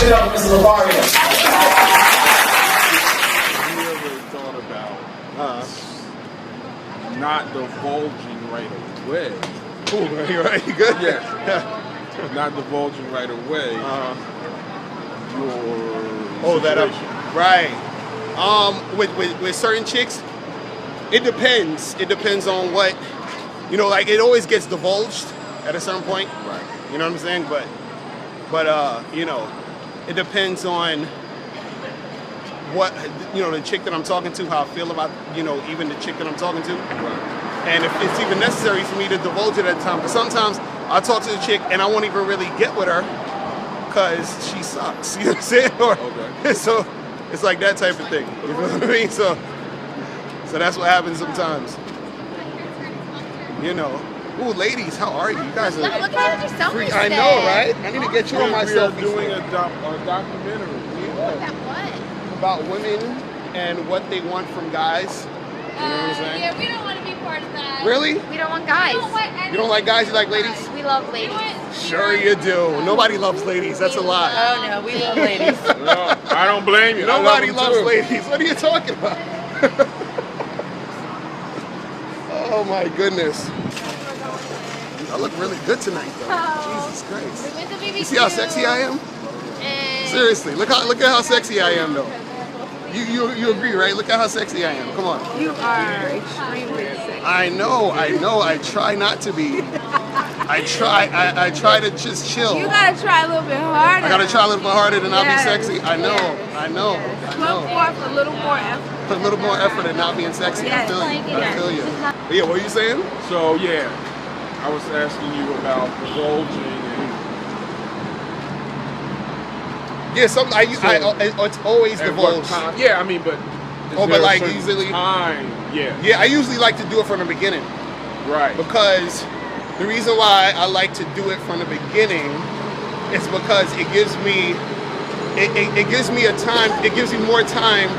it up for Mr. Lavario. Have you ever thought about not divulging right away? Cool, right? You good? Yeah. Not divulging right away. Your situation. Right. With certain chicks, it depends. It depends on what, like it always gets divulged at a certain point. Right. You know what I'm saying? But it depends on what, the chick that I'm talking to, how I feel about, even the chick that I'm talking to. Right. And if it's even necessary for me to divulge it at the time. Because sometimes I talk to the chick and I won't even really get with her because she sucks. You know what I'm saying? Okay. So it's like that type of thing. You know what I mean? So that's what happens sometimes. Ooh, ladies, how are you? You guys are Look at your selfies free. today. I know, right? I need to get you on my We are selfie doing stick. a documentary. That what? About women and what they want from guys. You know what I'm saying? Yeah, we don't want to be part of that. Really? We don't want guys. You don't like guys? You like ladies? We love ladies. Sure you do. Nobody loves ladies. That's a lie. Oh no, we love ladies. No, I don't blame you. Nobody I love loves them too. ladies. What are you talking about? Oh my goodness. I look really good tonight though. Jesus Christ. We went to BBQ. You see how sexy I am? Seriously, look at how sexy I am though. You agree, right? Look at how sexy I am. Come on. You are extremely sexy. I know. I try not to be. I try to just chill. You gotta try a little bit harder. I gotta try a little bit harder to not Yes. be sexy. I know. Put forth a little more effort. Put a little more effort in not being sexy. Yes. I feel you. But yeah, what were you saying? So yeah, I was asking you about divulging and Yeah, it's always at what divulged. time. Yeah, I mean, but is But there a like certain usually. time. Yeah. Yeah, I usually like to do it from the beginning Right. because the reason why I like to do it from the beginning is because it gives me a time. It gives me more time,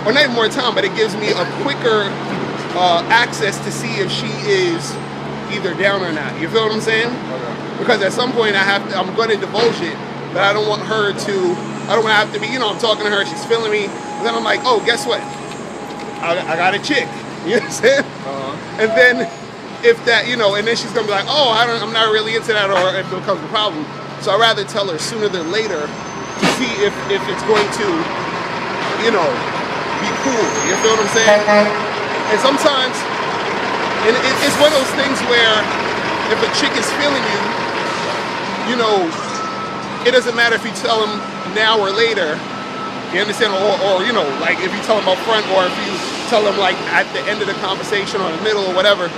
or not even more time, but it gives me a quicker access to see if she is either down or not. You feel what I'm saying? Okay. Because at some point I'm going to divulge it, but I don't want her to. I don't want to have to be. I'm talking to her, she's feeling me, and then I'm like, oh, guess what? I got a chick. You know what I'm saying? Uh-huh. And then if that, and then she's gonna be like, oh, I'm not really into that, or it becomes a problem. So I'd rather tell her sooner than later to see if it's going to, be cool. You feel what I'm saying? And sometimes, it's one of those things where if a chick is feeling you, it doesn't matter if you tell them now or later. You understand? Or like if you tell them up front, or if you tell them like at the end of the conversation or in the middle or whatever.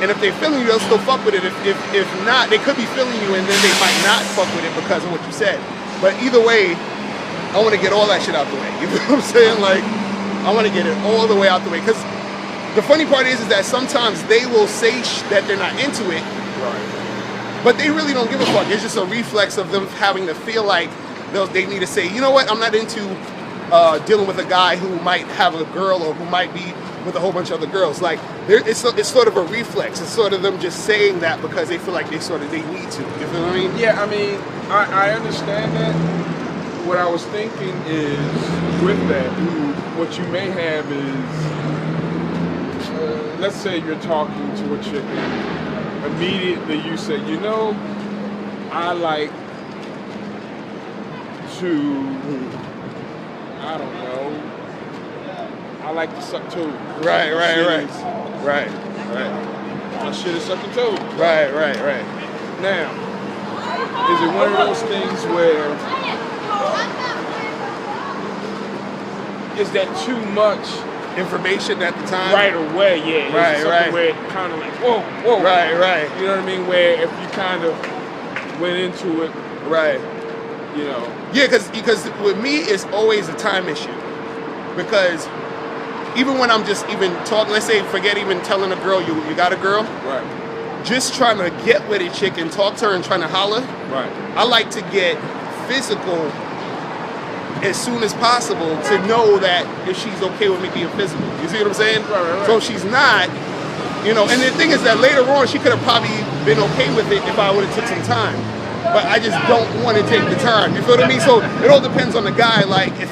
And if they're feeling you, they'll still fuck with it. If not, they could be feeling you and then they might not fuck with it because of what you said. But either way, I want to get all that shit out the way. You know what I'm saying? Like, I want to get it all the way out the way. Because the funny part is that sometimes they will say that they're not into it, Right. but they really don't give a fuck. It's just a reflex of them having to feel like they need to say, you know what, I'm not into dealing with a guy who might have a girl or who might be with a whole bunch of other girls. Like, it's sort of a reflex. It's sort of them just saying that because they feel like they need to. You feel what I mean? Yeah, I mean, I understand that. What I was thinking is, with that, what you may have is, let's say you're talking to a chick and immediately you say, I like to, I don't know, I like to suck toes. Right. My shit is sucking toes. Right. Now, is it one of those things where, is that too much Information at the time. right away? Yeah. Is it Right. something where it kind of like, whoa. Right. You know what I mean? Where if you kind of went into it, Right. Yeah, because with me, it's always a time issue. Because even when I'm just even talking, let's say, forget even telling a girl you got a girl, right, just trying to get with a chick and talk to her and trying to holler, right, I like to get physical as soon as possible to know that if she's okay with me being physical. You see what I'm saying? Right. So if she's not, and the thing is that later on she could have probably been okay with it if I would have took some time. but I just don't want to take the time. You feel what I mean? So it all depends on the guy. Like if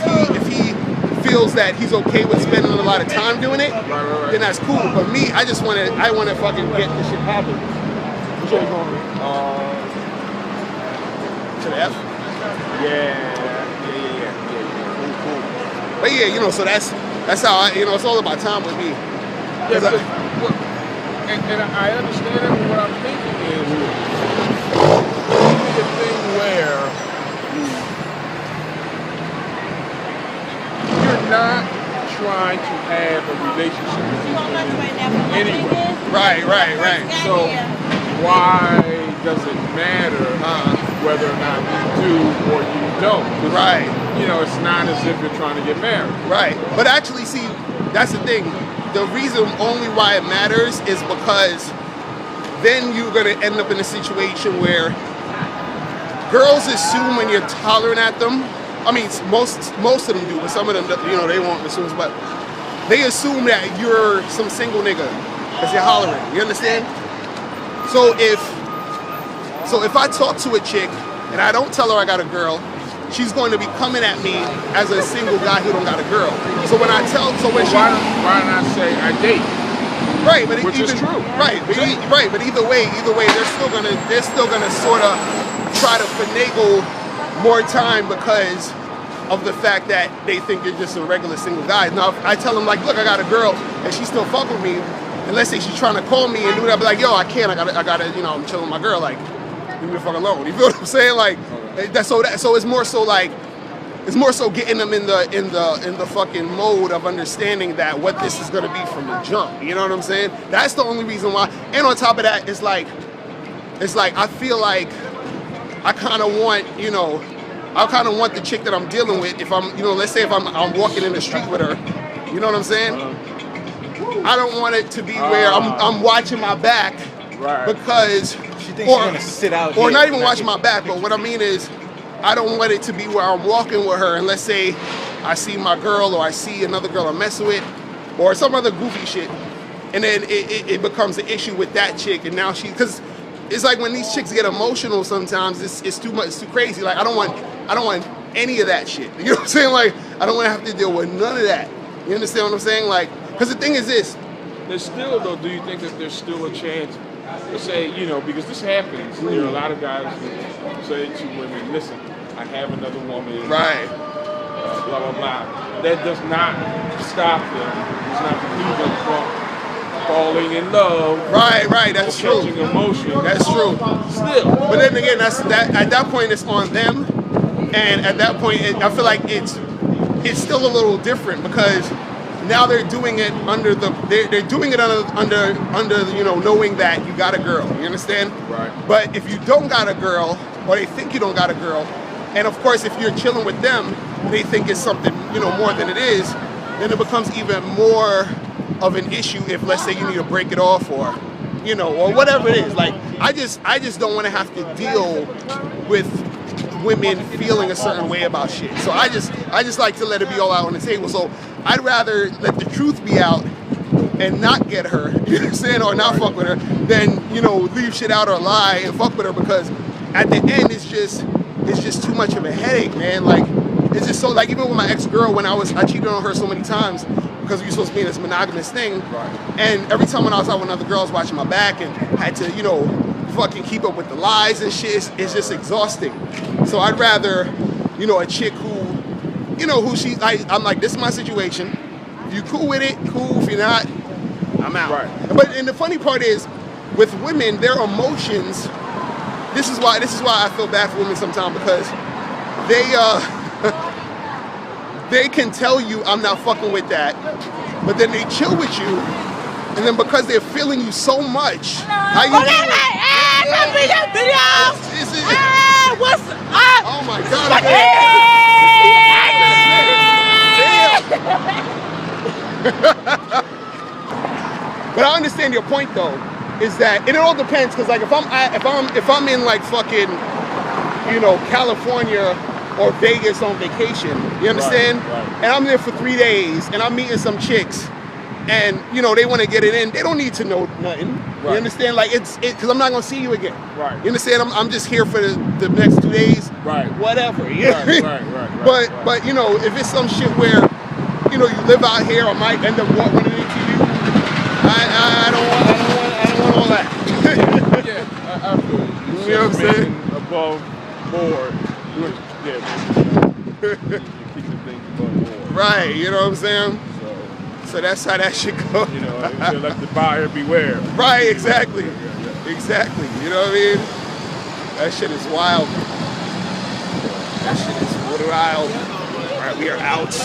he feels that he's okay with spending a lot of time doing it, Right. then that's cool. But me, I want to fucking get this shit happen. Which way you going? To the F? Yeah. Cool. But yeah, you know, so that's how I, you know, it's all about time with me. Yeah, 'Cause because, and I understand it, but what I'm thinking is, maybe a thing where you're not trying to have a relationship with these women anyway. Right. So why does it matter whether or not you do or you don't? 'Cause, Right. You know, it's not as if you're trying to get married. Right. But actually, see, that's the thing. The reason only why it matters is because then you're going to end up in a situation where girls assume when you're tolerant at them. I mean, most of them do, but some of them, you know, they won't assume. But they assume that you're some single nigga because you're hollering. You understand? So if I talk to a chick and I don't tell her I got a girl, she's going to be coming at me as a single guy who don't got a girl. So when I tell, Why not say I date? right, but Which is true. Right, but either way, they're still gonna sort of try to finagle more time because of the fact that they think you're just a regular single guy. Now, if I tell them like, look, I got a girl, and she still fuck with me, and let's say she's trying to call me and do that, I'll be like, yo, I can't, I gotta, you know, I'm chilling with my girl, like, leave me the fuck alone. You feel what I'm saying? Like, so it's more so like, it's more so getting them in the fucking mode of understanding that what this is gonna be from the jump. You know what I'm saying? That's the only reason why. And on top of that, it's like I feel like I kind of want, you know, I kind of want the chick that I'm dealing with. If I'm, you know, let's say if I'm walking in the street with her, you know what I'm saying? I don't want it to be where I'm watching my back, Right. because She thinks she's gonna sit out or here not even and watching my back. But what I mean is, I don't want it to be where I'm walking with her, and let's say I see my girl or I see another girl I'm messing with, or some other goofy shit, and then it becomes an issue with that chick, and now because it's like when these chicks get emotional sometimes, it's too much, it's too crazy. Like I don't want any of that shit. You know what I'm saying? Like I don't want to have to deal with none of that. You understand what I'm saying? Like, because the thing is this. There's still, though, do you think that there's still a chance to say, you know, because this happens, there are a lot of guys that say to women, listen, I have another woman, Right. Blah, blah, blah. That does not stop them, does not preclude them from falling in love. Right, that's or true. catching emotion. That's true. Still. But then again, at that point it's on them, and at that point I feel like it's still a little different because now they're doing it under you know, knowing that you got a girl. You understand? Right. But if you don't got a girl, or they think you don't got a girl, and of course if you're chilling with them, they think it's something, you know, more than it is, then it becomes even more of an issue if, let's say, you need to break it off or, you know, or whatever it is. Like I just don't want to have to deal with women feeling a certain way about shit. So I just like to let it be all out on the table. So I'd rather let the truth be out and not get her, you know what I'm saying, or not fuck with her, than, you know, leave shit out or lie and fuck with her, because at the end it's just too much of a headache, man. Like it's just so, like, even with my ex-girl, when I cheated on her so many times because we were supposed to be in this monogamous thing, and every time when I was out with another girl, I was watching my back and had to, you know, fucking keep up with the lies and shit. It's just exhausting. So I'd rather, you know, a chick who, you know, I'm like, this is my situation. If you cool with it, cool. If you're not, I'm out. Right. But and the funny part is, with women, their emotions. This is why I feel bad for women sometimes, because they can tell you I'm not fucking with that, but then they chill with you, and then because they're feeling you so much, how you doing? Oh my God! But I understand your point though, is that, and it all depends, because like if I'm in like fucking, you know, California or Vegas on vacation, you understand? Right. And I'm there for 3 days and I'm meeting some chicks, and you know they want to get it in. They don't need to know nothing. Right. You understand? Like because I'm not gonna see you again. Right. You understand? I'm just here for the next 2 days. Right. Whatever. You know? Right. But you know, if it's some shit where you know you live out here, I might end up running into you. I don't want all that. Yeah, I feel you. You know what I'm saying? Above board. Yeah. You keep the things above board. Right. You know what I'm saying? So that's how that shit goes. You know, they should let the buyer beware. Right, exactly. Exactly. You know what I mean? That shit is wild. That shit is wild. All right, we are out.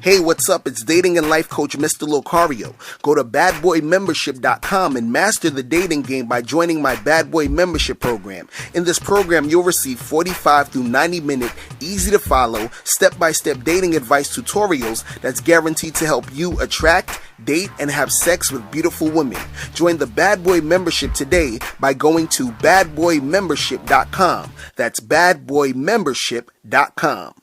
Hey, what's up? It's dating and life coach Mr. Locario. Go to badboymembership.com and master the dating game by joining my Bad Boy membership program. In this program, you'll receive 45 through 90-minute, easy-to-follow, step-by-step dating advice tutorials that's guaranteed to help you attract, date, and have sex with beautiful women. Join the Bad Boy membership today by going to badboymembership.com. That's badboymembership.com.